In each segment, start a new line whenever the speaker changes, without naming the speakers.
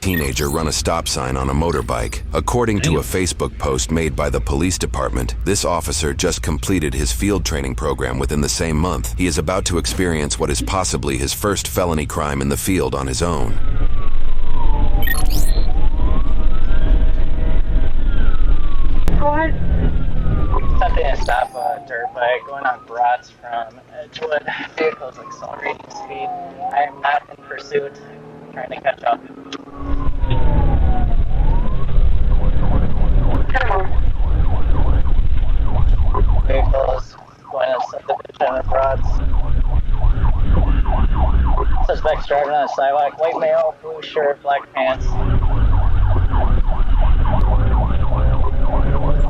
teenager run a stop sign on a motorbike. According to a Facebook post made by the police department, this officer just completed his field training program within the same month. He is about to experience what is possibly his first felony crime in the field on his own.
Attempting to stop a dirt bike going on Brats from Edgewood. Vehicle's accelerating speed. I am not in pursuit. I'm trying to catch up. Vehicle's going on subdivision of Brats. Suspect's driving on a sidewalk. White male, blue shirt, black pants.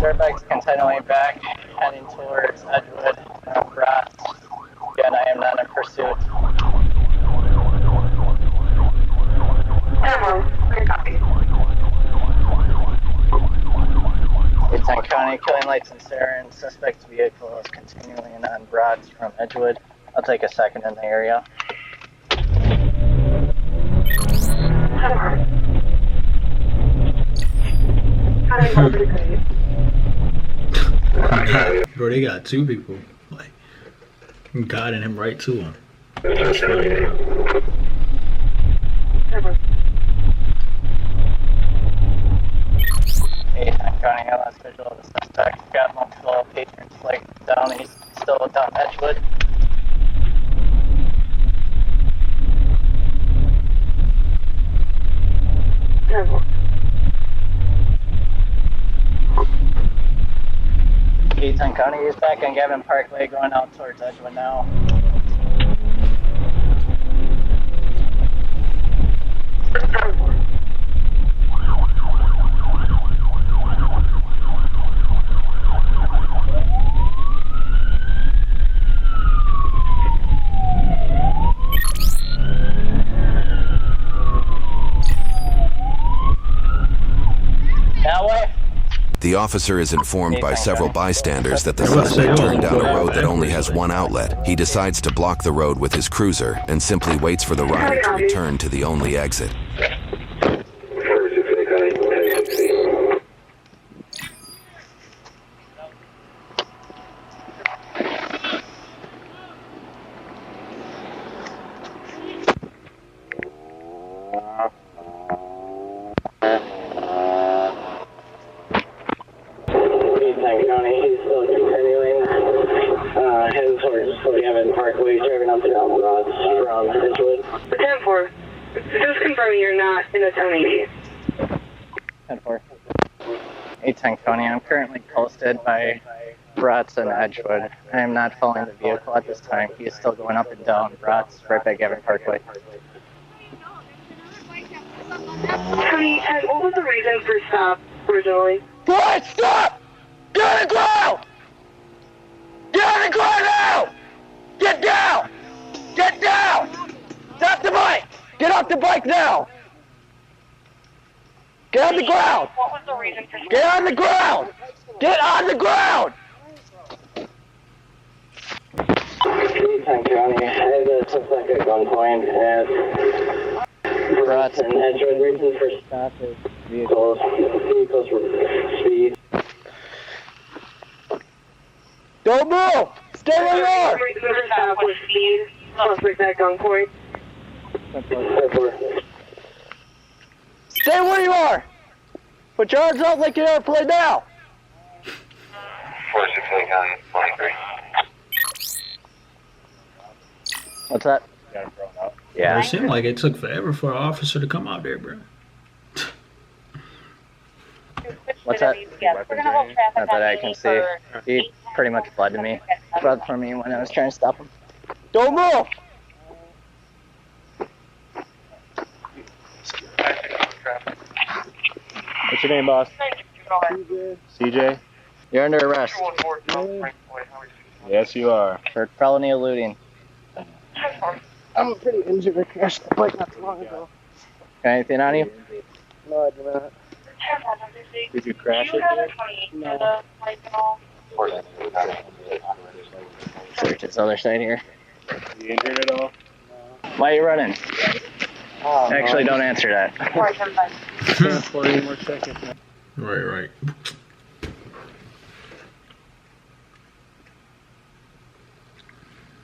Dirt bike's continuing back, heading towards Edgewood, Brats. Again, I am not in pursuit. It's on County, killing lights and sirens. Suspect's vehicle is continuing on Brats from Edgewood. I'll take a second in the area.
Bro, they got two people. Like, guiding him right to him.
Hey, I'm counting out last visual of the suspect. Got multiple patrons flagged down. He's still down Edgewood. Eaton County is back on Gavin Parkway, going out towards Edgewood now. That way.
The officer is informed by several bystanders that the suspect turned down a road that only has one outlet. He decides to block the road with his cruiser and simply waits for the rider to return to the only exit.
Gavin Parkway, driving up to down Rods from Edgewood.
10-4. Just confirming you're not in the town 80.
10-4. 810 County. I'm currently posted by Brats and Edgewood. I am not following the vehicle at this time. He is still going up and down Brats, right by Gavin Parkway.
Tony, and what was the reason for stop originally?
What? Stop! Get on the ground! Get on the ground now! Get down! Get down! Stop the bike! Get off the bike now! Get on the ground!
What was the reason for stop?
Get on the ground! Get on the ground! Eaton County, I have the suspect at gunpoint at Brats and Edgewood. Reason for stop is vehicles speed. Don't move! Stay where you are!
Reason for stop was speed. Suspect at gunpoint.
Stay where you are! Put your arms out like an airplane now!
468 County, 23.
What's that?
Got him thrown out.
Yeah.
It seemed like it took forever for an officer to come out there, bro.
What's that?
We're gonna hold traffic
Not that
on
I
80
can see.
for-
He pretty much bled to me. Bled for me when I was trying to stop him. Don't move! What's your name, boss? CJ. You're under arrest.
Yes, you are.
For felony eluding. I'm pretty injured. I crashed the bike not too long ago. Got anything on you? No, I do not.
Did you crash it?
No.
Search this other side here.
You injured at all?
Why are you running? Actually, don't answer that.
Can't afford any more seconds.
Right.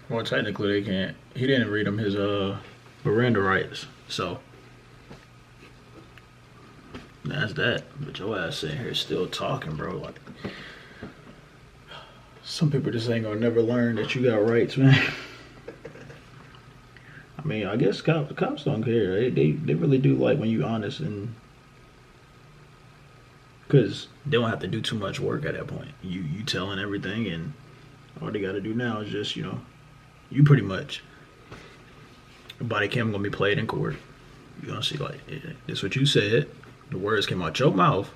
Well, technically they can't. He didn't read him his Miranda rights, so that's that. But your ass sitting here still talking, bro. Like, some people just ain't gonna never learn that you got rights, man. I mean, I guess cops don't care. They really do like when you honest, and because they don't have to do too much work at that point. You telling everything, and all they got to do now is just, you pretty much, body cam gonna be played in court. You're gonna see, like, this what you said. The words came out your mouth.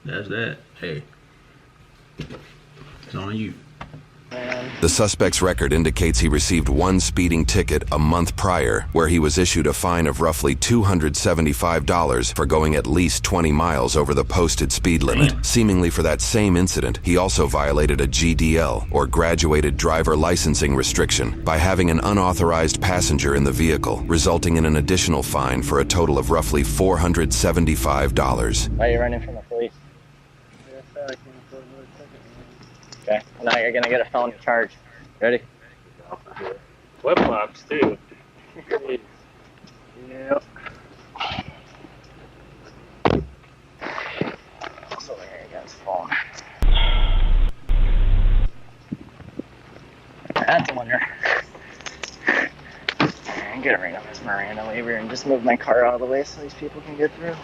That's that. Hey, it's on you.
The suspect's record indicates he received one speeding ticket a month prior, where he was issued a fine of roughly $275 for going at least 20 miles over the posted speed limit. Seemingly for that same incident, he also violated a GDL, or graduated driver licensing restriction, by having an unauthorized passenger in the vehicle, resulting in an additional fine for a total of roughly $475.
Why are you running from the police? Okay, now you're gonna get a felony charge. Ready?
Flip flops too. Yep.
So there you go, his phone. That's a winner. I'm gonna ring up this Miranda waiver and just move my car out of the way so these people can get through.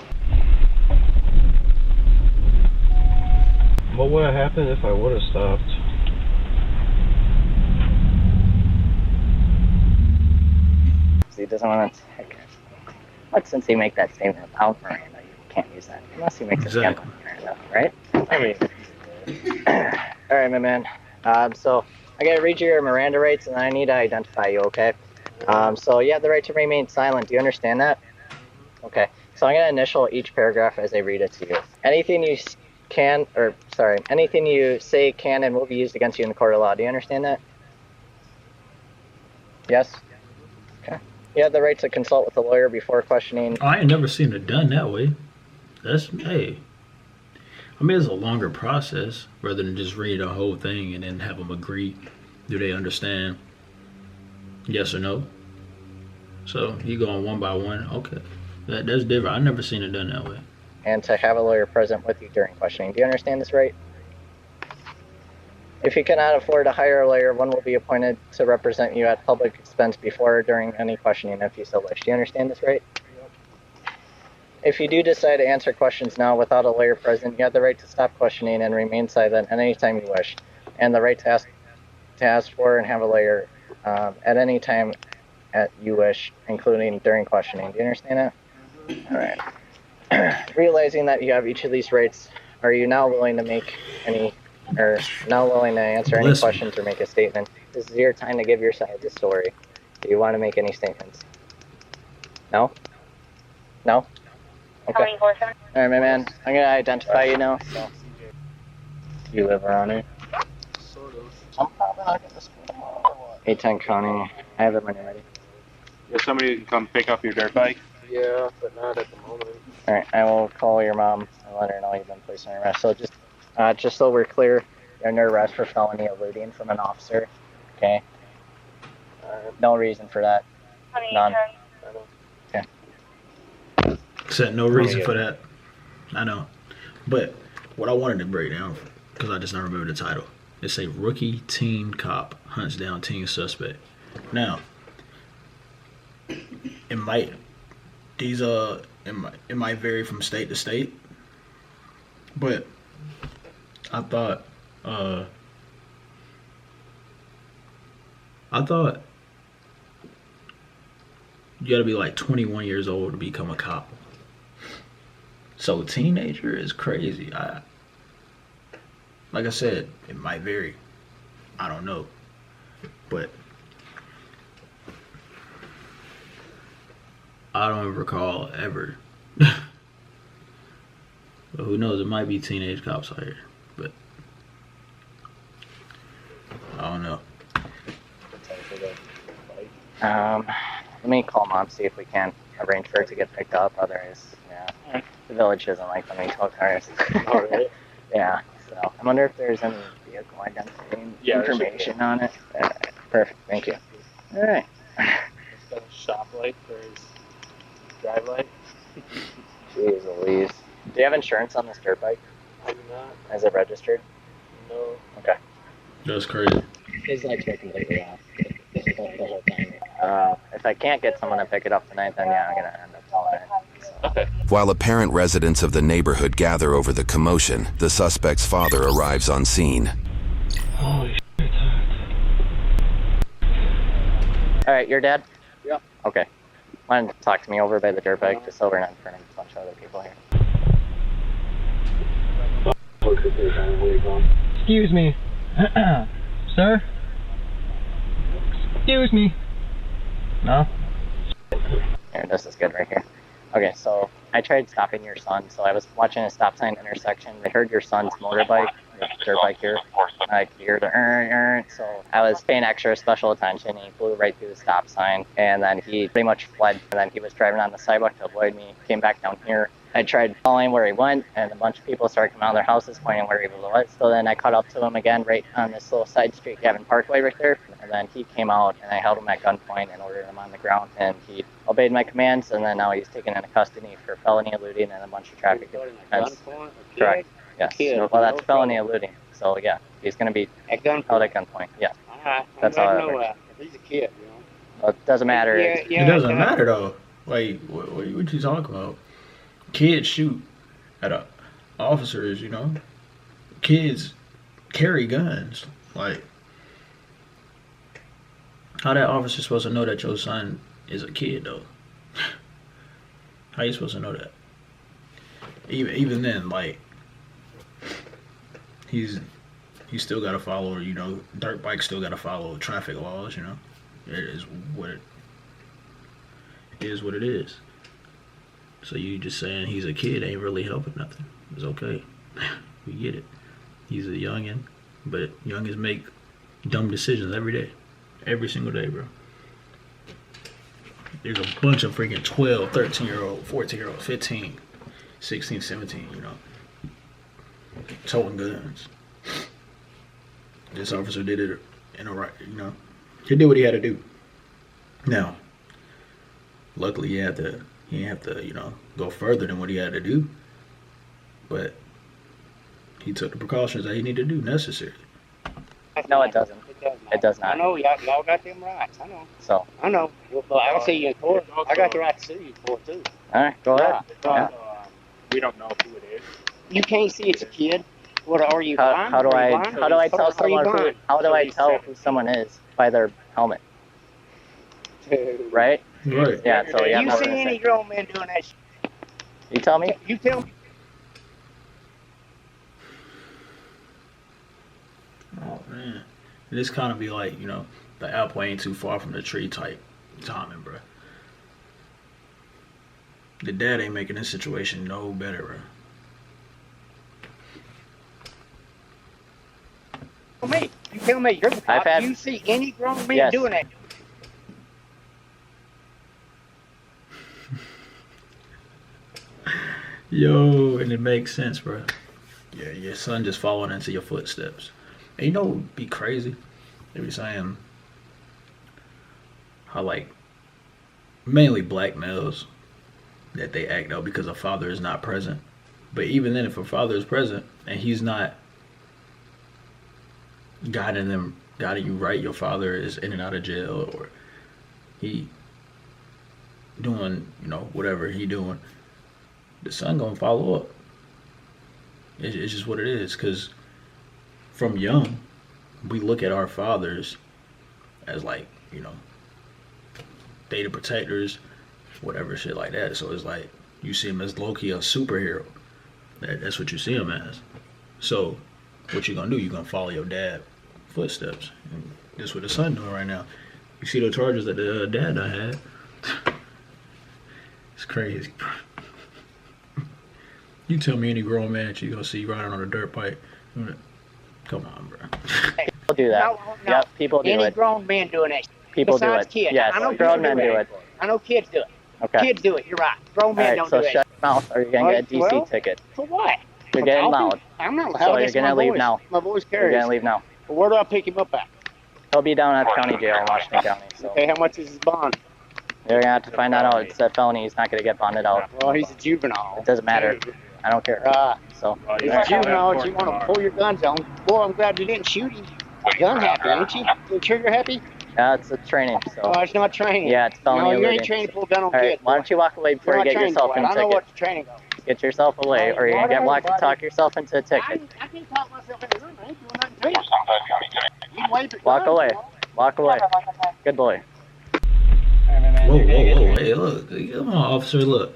What would have happened if I would have stopped?
He doesn't want to take it. But since he make that statement about Miranda, you can't use that unless he makes a statement on Miranda, right?
I mean,
all right, my man. So I gotta read you your Miranda rights, and I need to identify you. Okay. So you have the right to remain silent. Do you understand that? Okay. So I'm gonna initial each paragraph as I read it to you. Anything you anything you say can and will be used against you in the court of law. Do you understand that? Yes? Okay. You have the right to consult with a lawyer before questioning.
I ain't never seen it done that way. Hey. I mean, it's a longer process rather than just read the whole thing and then have them agree. Do they understand? Yes or no? So you going one by one. Okay. That's different. I've never seen it done that way.
And to have a lawyer present with you during questioning. Do you understand this right? If you cannot afford to hire a lawyer, one will be appointed to represent you at public expense before or during any questioning if you so wish. Do you understand this right? If you do decide to answer questions now without a lawyer present, you have the right to stop questioning and remain silent at any time you wish, and the right to ask for and have a lawyer at any time you wish, including during questioning. Do you understand that? All right. Realizing that you have each of these rights, are you now willing to answer any questions or make a statement? This is your time to give your side of the story. Do you want to make any statements? No? No? Okay. All right, my man. I'm going to identify you now. So.
you live around here?
I'm probably not going to school tomorrow or what? 810 County. I have it when you're ready.
If somebody can come pick up your dirt bike?
Yeah, but not at the moment.
All right, I will call your mom and let her know you've been placed under arrest. So just so we're clear, you're under arrest for felony eluding from an officer. Okay. No reason for that. None. Okay.
Said no reason for that. I know. But what I wanted to break down, because I just don't remember the title, it's a rookie teen cop hunts down teen suspect. Now, it might vary from state to state, but I thought you gotta be like 21 years old to become a cop. So teenager is crazy. Like I said, it might vary. I don't know, but I don't recall ever. But who knows? It might be teenage cops out here, but I don't know.
Let me call mom, see if we can
arrange for it to get picked up. Otherwise, yeah, the village doesn't like when we tow cars.
All right.
Yeah, so I wonder if there's any vehicle identifying information on it. Perfect, thank you. All right.
It's got a shop light for his drive light.
Jeez Louise. Do you have insurance on this dirt bike?
I do not.
Is it registered?
No.
Okay.
That's crazy.
His lights were completely off the whole time. If I can't get someone to pick it up tonight, then yeah, I'm gonna end up calling it. So.
Okay.
While apparent residents of the neighborhood gather over the commotion, the suspect's father arrives on scene.
Holy shit.
All right, your dad?
Yeah.
Okay. Why don't you talk to me over by the dirt bike, just so we're not in front of a bunch of other people here.
Excuse me. Sir? Excuse me. No?
Here, this is good right here. Okay, so I tried stopping your son. So I was watching a stop sign intersection. I heard your son's motorbike, dirt bike here. I could hear the so I was paying extra special attention. He flew right through the stop sign, and then he pretty much fled. And then he was driving on the sidewalk to avoid me. Came back down here. I tried following where he went, and a bunch of people started coming out of their houses pointing where he was. So then I caught up to him again right on this little side street, Gavin Parkway right there. And then he came out, and I held him at gunpoint and ordered him on the ground. And he obeyed my commands, and then now he's taken into custody for felony eluding and a bunch of traffic offense. Correct. Yes. Well, that's felony eluding. So yeah, he's going to be held at gunpoint. Yeah. That's how it works.
He's a kid, you know.
Well, it doesn't matter.
It doesn't matter though. Like, what you talking about? Kids shoot at officers, you know. Kids carry guns. Like, how that officer supposed to know that your son is a kid though? How you supposed to know that? Even then, like, he's still got to follow, you know, dirt bikes still got to follow traffic laws, you know. It is what it is. So you just saying he's a kid ain't really helping nothing. It's okay. We get it. He's a youngin', but youngins make dumb decisions every day. Every single day, bro. There's a bunch of freaking 12, 13-year-old, 14-year-old, 15, 16, 17, you know, towing guns. This officer did it in a right, you know. He did what he had to do. Now, luckily he didn't have to, you know, go further than what he had to do. But he took the precautions that he needed to do necessary.
No, it doesn't. It does not.
I know, y'all got them rights. I know.
So.
I know. But I don't see you in court. I got the right to sue you in court, too.
All right, go ahead.
Yeah. We don't know who it is.
You can't see it's a kid. What are you blind?
How do I tell who someone is by their helmet? Right?
Right.
Yeah, so yeah.
You see any grown men doing that shit?
You tell me?
You tell me.
Oh man, this kind of be like, you know, the apple ain't too far from the tree type timing, bro. The dad ain't making this situation no better, bro.
Me. You tell me you're the cop. You see any grown man doing that?
Yo, and it makes sense, bro. Yeah, your son just following into your footsteps. And you know what would be crazy? They be saying how, like, mainly black males, that they act out because a father is not present. But even then, if a father is present and he's not guiding you right, your father is in and out of jail, or he doing, you know, whatever he doing, the son gonna follow up. It's just what it is, because from young, we look at our fathers as, like, you know, data protectors, whatever shit like that. So it's like, you see him as low-key a superhero. That's what you see him as. So what you gonna do? You gonna follow your dad footsteps. And that's what the son doing right now. You see the charges that the dad I had. It's crazy, bro. You tell me any grown man that you gonna see riding on a dirt bike. Come on, bro.
People do that.
No.
Yep, people do
any
it.
grown man doing that.
People do
Besides
it.
Kids.
Yes,
I know
grown men do it.
I know kids do it.
Okay.
Kids do it. You're right. Grown men don't
so
do it.
shut your mouth or you're gonna get a DC ticket.
For what?
You're
For
getting
talking?
loud.
I'm not loud.
So
That's
you're gonna
my
leave
voice.
now.
My voice
You're
carries.
gonna leave now.
Well, where do I pick him up at?
He'll be down at county jail in Washington County. So
Okay, how much is his bond?
you're gonna have to find that out. It's a felony. He's not gonna get bonded out.
Well, he's a juvenile.
It doesn't matter. I don't care. So
He's a juvenile, and you want to pull your guns on. Boy, I'm glad you didn't shoot him. Gun happy, ain't you? You trigger happy?
yeah, it's a training. So
Oh, it's not training.
yeah, it's felony.
No, you ain't
eluding.
trained to pull a gun on
All right,
kids.
why don't you walk away before
You're
you
not
get
trained
yourself
for
in
it.
a
I know
ticket?
what the training is.
Get yourself away, or you're gonna get walked and talk yourself into a ticket.
I can't talk myself into room. I ain't doing nothing to you. You wave your
Walk
gun,
away.
you know?
Walk away. Good boy.
Whoa, hey, look, come on, officer, look.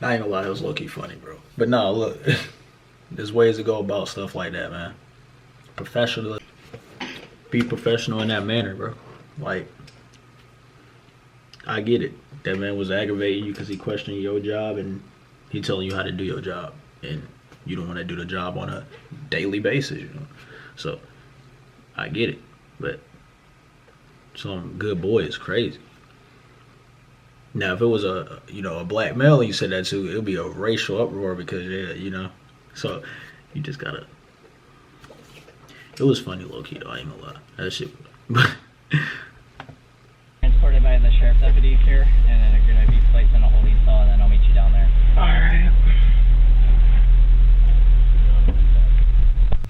I ain't gonna lie, it was low-key funny, bro. But no, look, there's ways to go about stuff like that, man. Professional, be professional in that manner, bro. Like, I get it. That man was aggravating you because he questioned your job and he telling you how to do your job, and you don't want to do the job on a daily basis, you know. So, I get it, but some good boy is crazy. Now, if it was a black male and you said that too, it would be a racial uproar because, yeah, you know. So, you just gotta. It was funny, low key, though. I ain't gonna lie. That shit.
Transported by the sheriff's deputy here, and then they're gonna be placed in a holding cell, and then I'll meet you down there. Alright.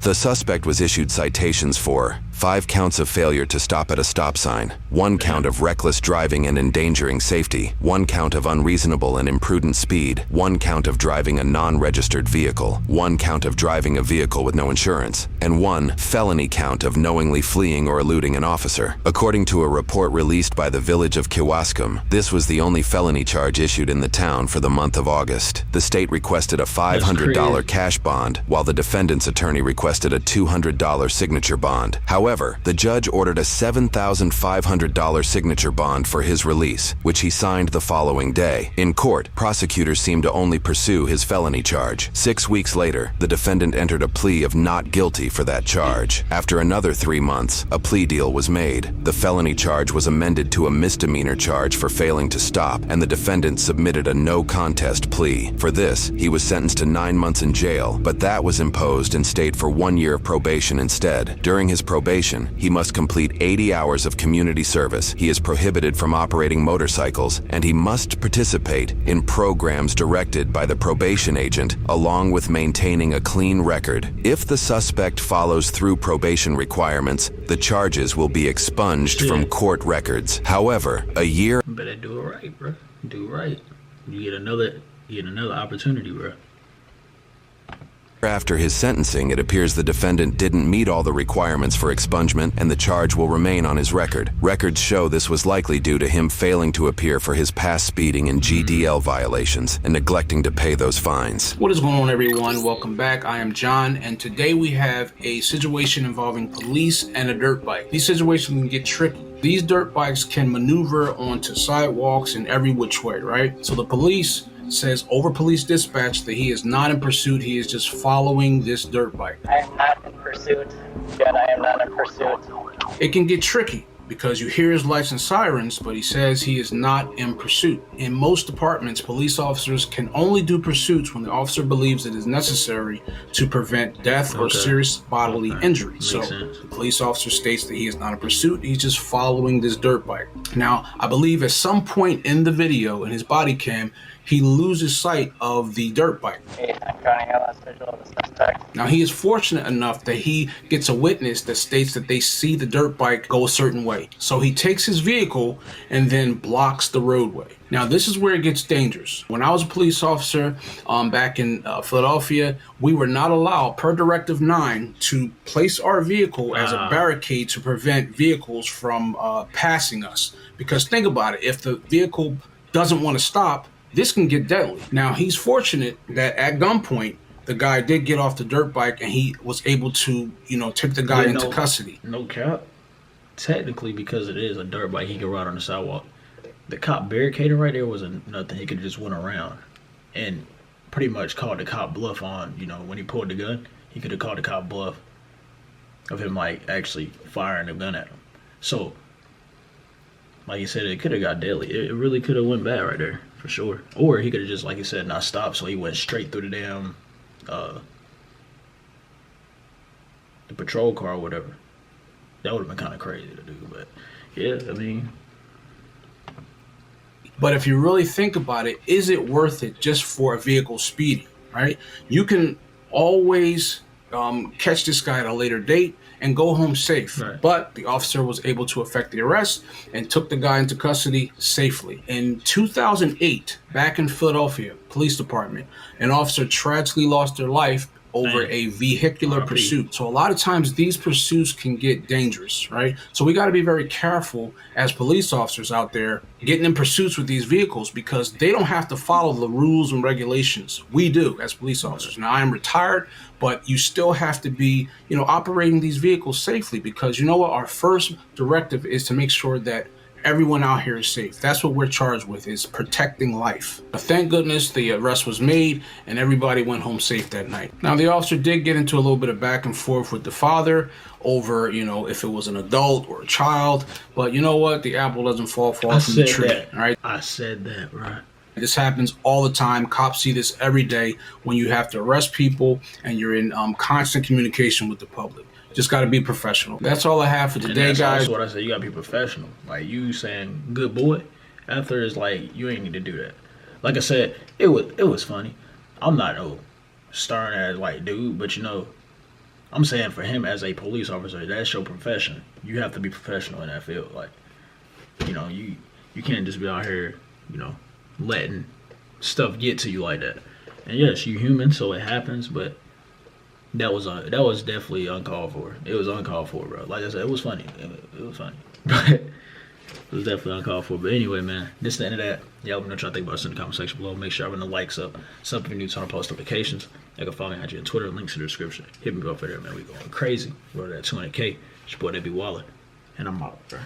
The suspect was issued citations for 5 counts of failure to stop at a stop sign, 1 count of reckless driving and endangering safety, 1 count of unreasonable and imprudent speed, 1 count of driving a non-registered vehicle, 1 count of driving a vehicle with no insurance, and 1 felony count of knowingly fleeing or eluding an officer. According to a report released by the village of Kewaskum, this was the only felony charge issued in the town for the month of August. The state requested a $500 cash bond, while the defendant's attorney requested a $200 signature bond. However, the judge ordered a $7,500 signature bond for his release, which he signed the following day. In court, prosecutors seemed to only pursue his felony charge. 6 weeks later, the defendant entered a plea of not guilty for that charge. After another 3 months, a plea deal was made. The felony charge was amended to a misdemeanor charge for failing to stop, and the defendant submitted a no contest plea. For this, he was sentenced to 9 months in jail, but that was imposed and stayed for 1 year of probation instead. During his probation, he must complete 80 hours of community service. He is prohibited from operating motorcycles, and he must participate in programs directed by the probation agent, along with maintaining a clean record. If the suspect follows through probation requirements, the charges will be expunged from court records. However, a year
Better do it right, bro. Do it right. You get another opportunity, bro.
after his sentencing, it appears the defendant didn't meet all the requirements for expungement, and the charge will remain on his record. Records show this was likely due to him failing to appear for his past speeding and GDL violations and neglecting to pay those fines.
What is going on, everyone? Welcome back. I am John, and today we have a situation involving police and a dirt bike. These situations can get tricky. These dirt bikes can maneuver onto sidewalks in every which way, right? So the police says over police dispatch that he is not in pursuit. He is just following this dirt bike.
I am not in pursuit. Yet I am not in pursuit.
It can get tricky because you hear his lights and sirens, but he says he is not in pursuit. In most departments, police officers can only do pursuits when the officer believes it is necessary to prevent death or serious bodily injury. So the police officer states that he is not in pursuit. He's just following this dirt bike. Now, I believe at some point in the video, in his body cam, he loses sight of the dirt bike. Now, he is fortunate enough that he gets a witness that states that they see the dirt bike go a certain way. So he takes his vehicle and then blocks the roadway. Now, this is where it gets dangerous. When I was a police officer back in Philadelphia, we were not allowed, per Directive 9, to place our vehicle as a barricade to prevent vehicles from passing us. Because think about it, if the vehicle doesn't want to stop, this can get deadly. Now, he's fortunate that at gunpoint, the guy did get off the dirt bike and he was able to, take the guy into custody.
No cap. Technically, because it is a dirt bike, he can ride on the sidewalk. The cop barricading right there wasn't nothing. He could have just went around and pretty much called the cop bluff on, when he pulled the gun, he could have called the cop bluff of him, actually firing the gun at him. So, like you said, it could have got deadly. It really could have went bad right there, for sure. Or he could have just, like you said, not stopped, so he went straight through the damn, the patrol car or whatever. That would have been kind of crazy to do, but yeah, I mean.
But if you really think about it, is it worth it just for a vehicle speeding, right? You can always catch this guy at a later date and go home safe.
Right.
But the officer was able to effect the arrest and took the guy into custody safely. In 2008, back in Philadelphia Police Department, an officer tragically lost their life over a vehicular pursuit. So a lot of times these pursuits can get dangerous, right? So we got to be very careful as police officers out there getting in pursuits with these vehicles, because they don't have to follow the rules and regulations. We do as police officers. Now, I am retired, but you still have to be, operating these vehicles safely, because you know what? Our first directive is to make sure that everyone out here is safe. That's what we're charged with, is protecting life. But thank goodness the arrest was made and everybody went home safe that night. Now, the officer did get into a little bit of back and forth with the father over, if it was an adult or a child. But you know what? The apple doesn't fall far from the tree. All right?
I said that, right?
This happens all the time. Cops see this every day when you have to arrest people and you're in constant communication with the public. Just got to be professional. That's all I have for today, guys.
That's what I said. You got to be professional. Like you saying, good boy, after is like, you ain't need to do that. Like I said, it was funny. I'm not no stern ass white dude, but I'm saying for him as a police officer, that's your profession. You have to be professional in that field. Like, you can't just be out here, letting stuff get to you like that. And yes, you human, so it happens, but that was definitely uncalled for. It was uncalled for, bro. Like I said, it was funny. It was funny. But it was definitely uncalled for. But anyway, man, this is the end of that. Y'all let me know what y'all think about us in the comment section below. Make sure I run the likes up. Sub if you're new to our post notifications. You can follow me on IG and Twitter. Links in the description. Hit me up over there, man. We going crazy. We're at 200K. It's your boy DavidBWylin. And I'm out, bro.